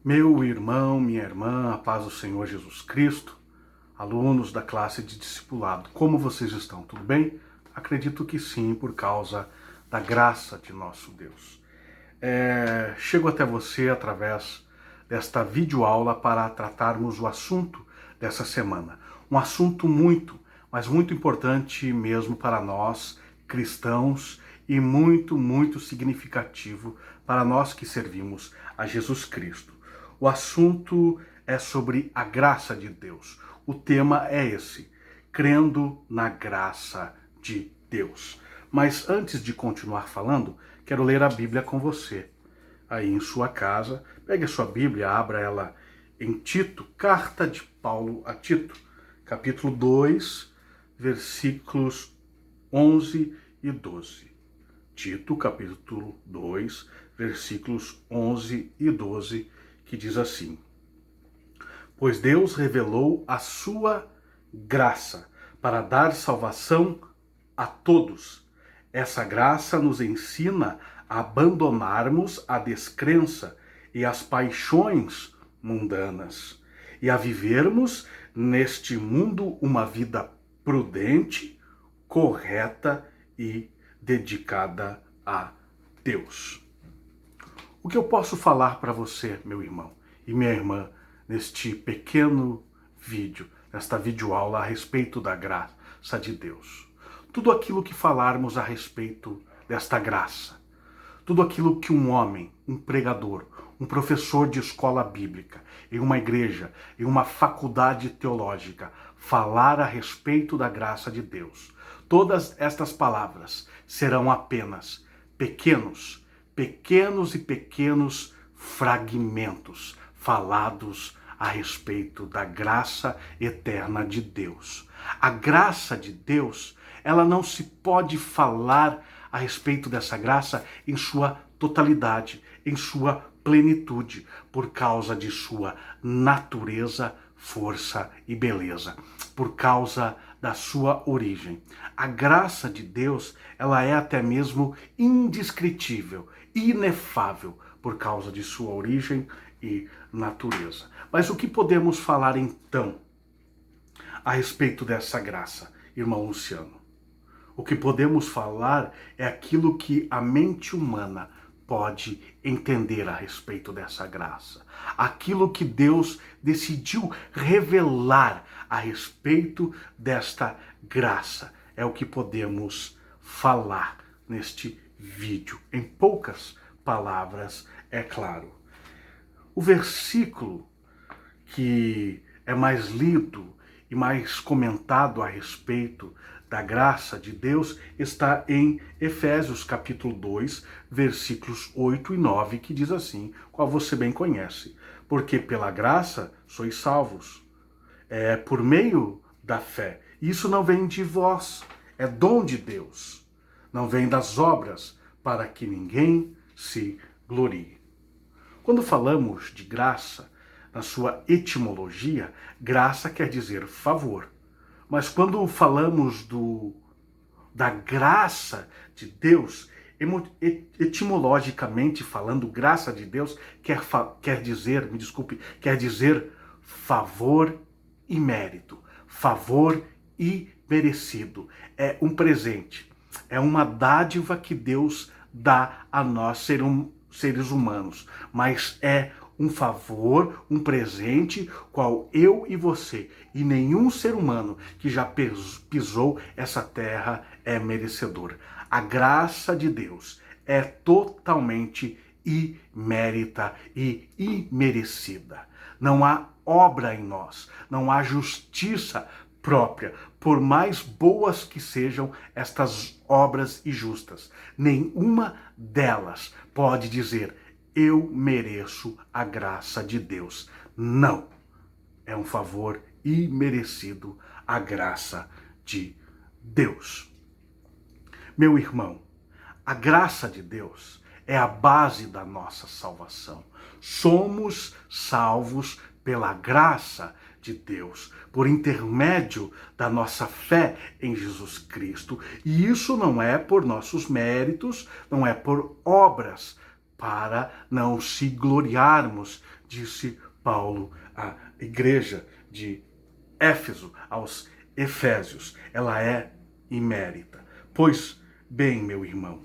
Meu irmão, minha irmã, a paz do Senhor Jesus Cristo, alunos da classe de discipulado, como vocês estão? Tudo bem? Acredito que sim, por causa da graça de nosso Deus. Chego até você através desta videoaula para tratarmos o assunto dessa semana. Um assunto mas muito importante mesmo para nós, cristãos, e muito significativo para nós que servimos a Jesus Cristo. O assunto é sobre a graça de Deus. O tema é esse: crendo na graça de Deus. Mas antes de continuar falando, quero ler a Bíblia com você. Aí em sua casa, pegue a sua Bíblia, abra ela em Tito, carta de Paulo a Tito, capítulo 2, versículos 11 e 12. Tito, capítulo 2, versículos 11 e 12, que diz assim: Pois Deus revelou a sua graça para dar salvação a todos. Essa graça nos ensina a abandonarmos a descrença e as paixões mundanas e a vivermos neste mundo uma vida prudente, correta e dedicada a Deus. O que eu posso falar para você, meu irmão e minha irmã, neste pequeno vídeo, nesta videoaula a respeito da graça de Deus? Tudo aquilo que falarmos a respeito desta graça, tudo aquilo que um homem, um pregador, um professor de escola bíblica, em uma igreja, em uma faculdade teológica, falar a respeito da graça de Deus, todas estas palavras serão apenas pequenos fragmentos falados a respeito da graça eterna de Deus. A graça de Deus, ela não se pode falar a respeito dessa graça em sua totalidade, em sua plenitude, por causa de sua natureza, força e beleza, por causa da sua origem. A graça de Deus, ela é até mesmo indescritível, inefável, por causa de sua origem e natureza. Mas o que podemos falar então a respeito dessa graça, irmão Luciano? O que podemos falar é aquilo que a mente humana pode entender a respeito dessa graça. Aquilo que Deus decidiu revelar a respeito desta graça é o que podemos falar neste vídeo. Em poucas palavras, é claro. O versículo que é mais lido e mais comentado a respeito da graça de Deus está em Efésios capítulo 2, versículos 8 e 9, que diz assim, qual você bem conhece: porque pela graça sois salvos, por meio da fé. Isso não vem de vós, é dom de Deus. Não vem das obras, para que ninguém se glorie. Quando falamos de graça, na sua etimologia, graça quer dizer favor. Mas quando falamos da graça de Deus, etimologicamente falando, graça de Deus quer dizer favor e mérito, favor e merecido. É um presente, é uma dádiva que Deus dá a nós, seres humanos, mas é um favor, um presente, qual eu e você e nenhum ser humano que já pisou essa terra é merecedor. A graça de Deus é totalmente imérita e imerecida. Não há obra em nós, não há justiça própria, por mais boas que sejam estas obras e justas. Nenhuma delas pode dizer: eu mereço a graça de Deus. Não. É um favor imerecido a graça de Deus. Meu irmão, a graça de Deus é a base da nossa salvação. Somos salvos pela graça de Deus, por intermédio da nossa fé em Jesus Cristo. E isso não é por nossos méritos, não é por obras, para não se gloriarmos disse Paulo à igreja de Éfeso, aos Efésios. Ela é imérita. Pois bem, meu irmão,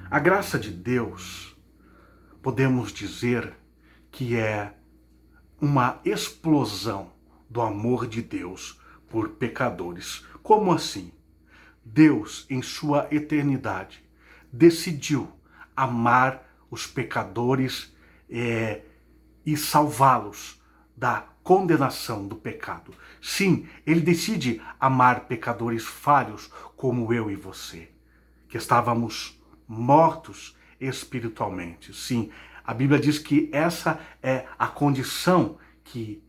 a graça de Deus, podemos dizer que é uma explosão do amor de Deus por pecadores. Como assim? Deus, em sua eternidade, decidiu amar os pecadores e salvá-los da condenação do pecado. Sim, ele decide amar pecadores falhos como eu e você, que estávamos mortos espiritualmente. Sim, a Bíblia diz que essa é a condição que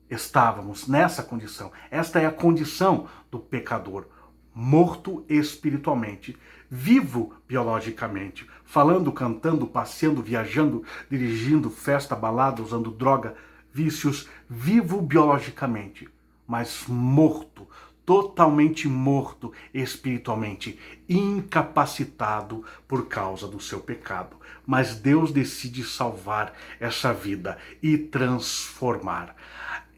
estávamos, nessa condição. Esta é a condição do pecador, morto espiritualmente, vivo biologicamente, falando, cantando, passeando, viajando, dirigindo, festa, balada, usando droga, vícios, vivo biologicamente, mas morto, totalmente morto espiritualmente, incapacitado por causa do seu pecado. Mas Deus decide salvar essa vida e transformar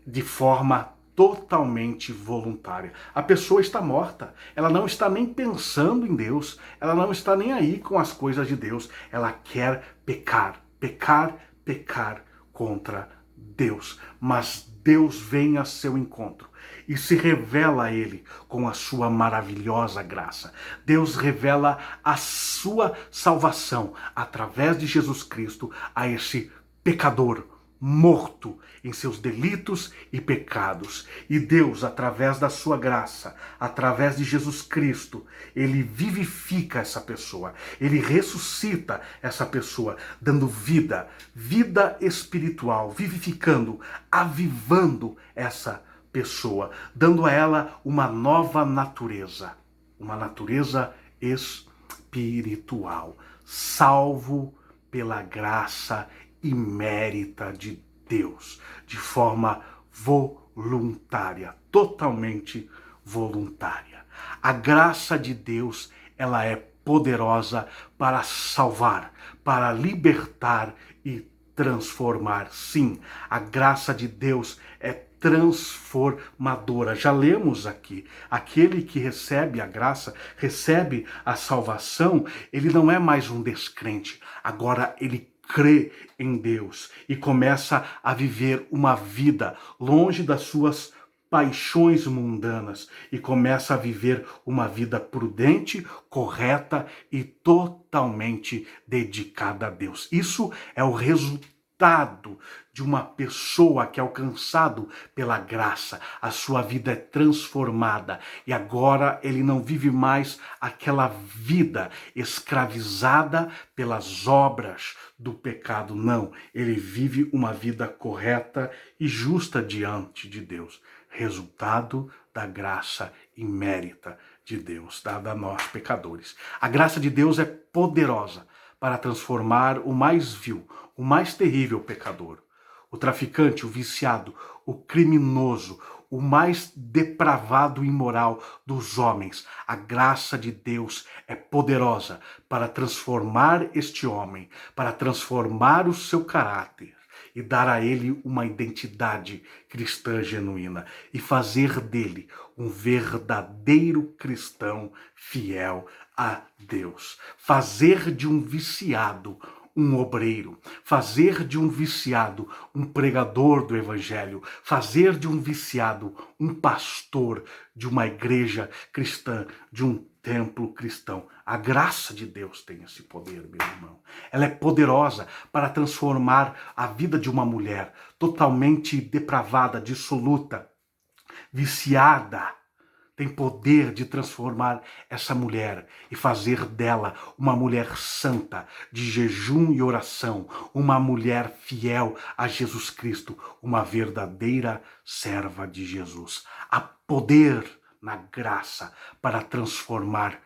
de forma totalmente voluntária. A pessoa está morta, ela não está nem pensando em Deus, ela não está nem aí com as coisas de Deus, ela quer pecar, pecar, pecar contra Deus. Mas Deus vem a seu encontro e se revela a ele com a sua maravilhosa graça. Deus revela a sua salvação através de Jesus Cristo a esse pecador morto em seus delitos e pecados. E Deus, através da sua graça, através de Jesus Cristo, ele vivifica essa pessoa, ele ressuscita essa pessoa, dando vida, vida espiritual, vivificando, avivando essa pessoa, dando a ela uma nova natureza, uma natureza espiritual, salvo pela graça imérita de Deus, de forma voluntária, totalmente voluntária. A graça de Deus, ela é poderosa para salvar, para libertar e transformar. Sim, a graça de Deus é transformadora. Já lemos aqui, aquele que recebe a graça, recebe a salvação, ele não é mais um descrente, agora ele crê em Deus e começa a viver uma vida longe das suas paixões mundanas e começa a viver uma vida prudente, correta e totalmente dedicada a Deus. Isso é o resultado de uma pessoa que é alcançado pela graça. A sua vida é transformada e agora ele não vive mais aquela vida escravizada pelas obras do pecado. Não, ele vive uma vida correta e justa diante de Deus. Resultado da graça imérita de Deus, dada a nós pecadores. A graça de Deus é poderosa para transformar o mais vil, o mais terrível pecador, o traficante, o viciado, o criminoso, o mais depravado e imoral dos homens. A graça de Deus é poderosa para transformar este homem, para transformar o seu caráter e dar a ele uma identidade cristã genuína e fazer dele um verdadeiro cristão fiel a Deus. Fazer de um viciado um obreiro, fazer de um viciado um pregador do evangelho, fazer de um viciado um pastor de uma igreja cristã, de um templo cristão. A graça de Deus tem esse poder, meu irmão. Ela é poderosa para transformar a vida de uma mulher totalmente depravada, dissoluta, viciada. Tem poder de transformar essa mulher e fazer dela uma mulher santa, de jejum e oração, uma mulher fiel a Jesus Cristo, uma verdadeira serva de Jesus. Há poder na graça para transformar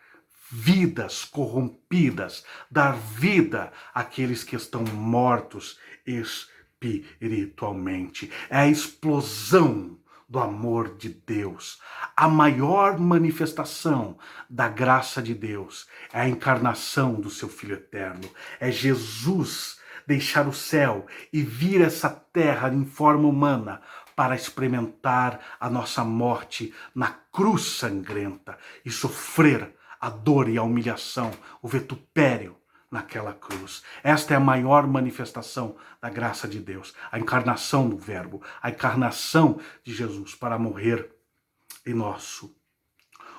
vidas corrompidas, dar vida àqueles que estão mortos espiritualmente. É a explosão do amor de Deus. A maior manifestação da graça de Deus é a encarnação do seu Filho eterno. É Jesus deixar o céu e vir essa terra em forma humana para experimentar a nossa morte na cruz sangrenta e sofrer a dor e a humilhação, o vitupério naquela cruz. Esta é a maior manifestação da graça de Deus, a encarnação do Verbo, a encarnação de Jesus para morrer em nosso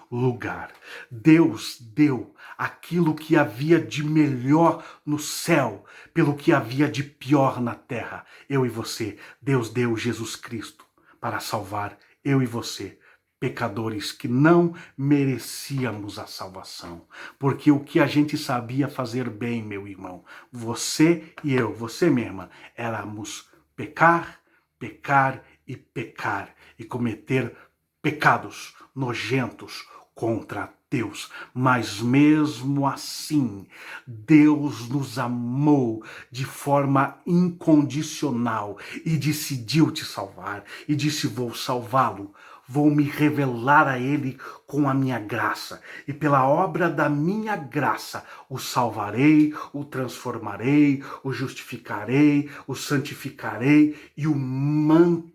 lugar. Deus deu aquilo que havia de melhor no céu, pelo que havia de pior na terra. Eu e você, Deus deu Jesus Cristo para salvar eu e você, pecadores que não merecíamos a salvação. Porque o que a gente sabia fazer bem, meu irmão, você e eu, você minha irmã, éramos pecar, pecar e pecar e cometer pecados nojentos contra Deus. Mas mesmo assim, Deus nos amou de forma incondicional e decidiu te salvar e disse: vou salvá-lo. Vou me revelar a ele com a minha graça, e pela obra da minha graça o salvarei, o transformarei, o justificarei, o santificarei e o manterei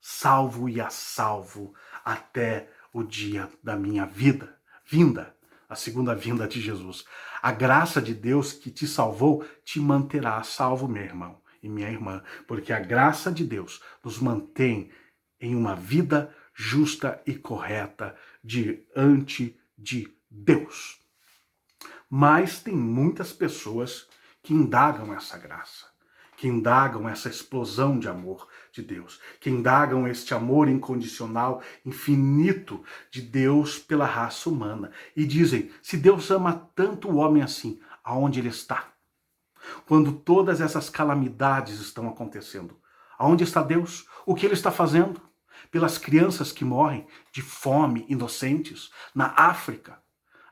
salvo e a salvo até o dia da minha vinda, a segunda vinda de Jesus. A graça de Deus que te salvou te manterá salvo, meu irmão e minha irmã, porque a graça de Deus nos mantém em uma vida justa e correta diante de Deus. Mas tem muitas pessoas que indagam essa graça, que indagam essa explosão de amor de Deus, que indagam este amor incondicional, infinito de Deus pela raça humana. E dizem: se Deus ama tanto o homem assim, aonde ele está? Quando todas essas calamidades estão acontecendo, aonde está Deus? O que ele está fazendo? Pelas crianças que morrem de fome, inocentes, na África,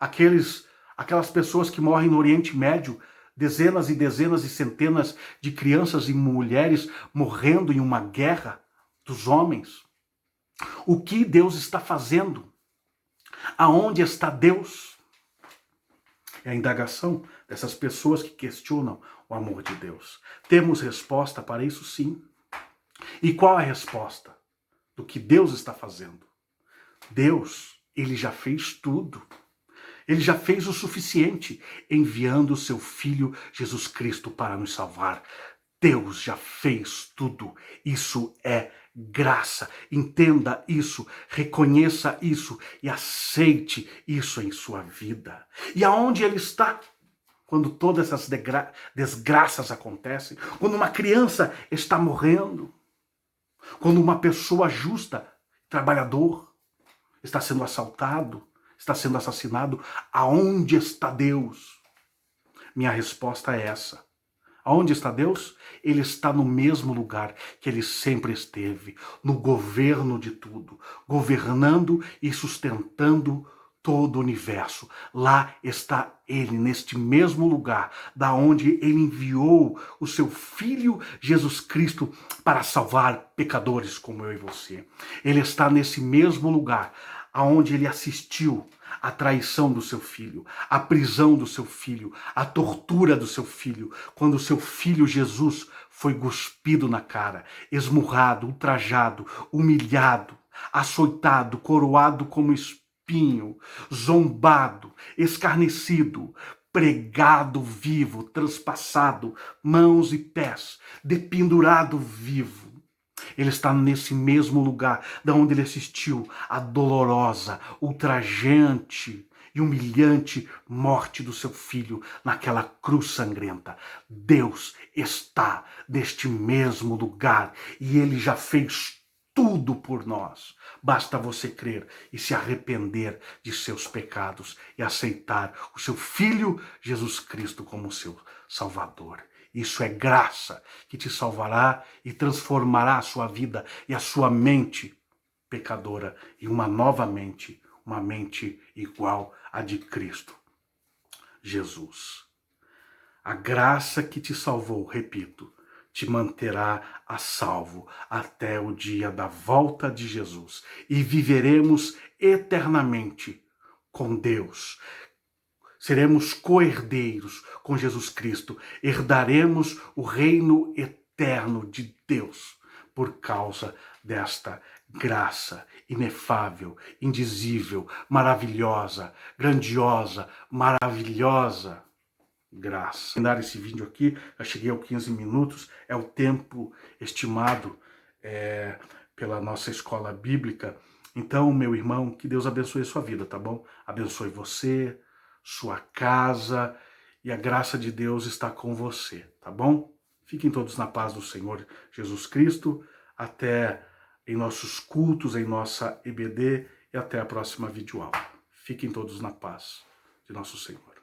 aquelas pessoas que morrem no Oriente Médio, dezenas e dezenas e centenas de crianças e mulheres morrendo em uma guerra dos homens. O que Deus está fazendo? Aonde está Deus? É a indagação dessas pessoas que questionam o amor de Deus. Temos resposta para isso, sim. E qual a resposta do que Deus está fazendo? Deus, ele já fez tudo. Ele já fez o suficiente, enviando o seu Filho Jesus Cristo para nos salvar. Deus já fez tudo. Isso é graça. Entenda isso, reconheça isso e aceite isso em sua vida. E aonde ele está? Quando todas essas desgraças acontecem, quando uma criança está morrendo, quando uma pessoa justa, trabalhador, está sendo assaltado, está sendo assassinado, aonde está Deus? Minha resposta é essa. Aonde está Deus? Ele está no mesmo lugar que ele sempre esteve, no governo de tudo, governando e sustentando todo o universo. Lá está ele, neste mesmo lugar, da onde ele enviou o seu Filho Jesus Cristo para salvar pecadores como eu e você. Ele está nesse mesmo lugar, aonde ele assistiu a traição do seu filho, a prisão do seu filho, a tortura do seu filho, quando o seu filho Jesus foi cuspido na cara, esmurrado, ultrajado, humilhado, açoitado, coroado como espinho, zombado, escarnecido, pregado vivo, transpassado, mãos e pés, dependurado vivo. Ele está nesse mesmo lugar da onde ele assistiu a dolorosa, ultrajante e humilhante morte do seu filho naquela cruz sangrenta. Deus está neste mesmo lugar e ele já fez tudo por nós. Basta você crer e se arrepender de seus pecados e aceitar o seu Filho Jesus Cristo como seu Salvador. Isso é graça que te salvará e transformará a sua vida e a sua mente pecadora em uma nova mente, uma mente igual à de Cristo Jesus. A graça que te salvou, repito, te manterá a salvo até o dia da volta de Jesus e viveremos eternamente com Deus, seremos co-herdeiros com Jesus Cristo, herdaremos o reino eterno de Deus por causa desta graça inefável, indizível, maravilhosa, grandiosa, maravilhosa graça. Vou dar esse vídeo aqui, já cheguei aos 15 minutos, é o tempo estimado pela nossa escola bíblica. Então, meu irmão, que Deus abençoe a sua vida, tá bom? Abençoe você, sua casa, e a graça de Deus está com você, tá bom? Fiquem todos na paz do Senhor Jesus Cristo, até em nossos cultos, em nossa EBD, e até a próxima videoaula. Fiquem todos na paz de nosso Senhor.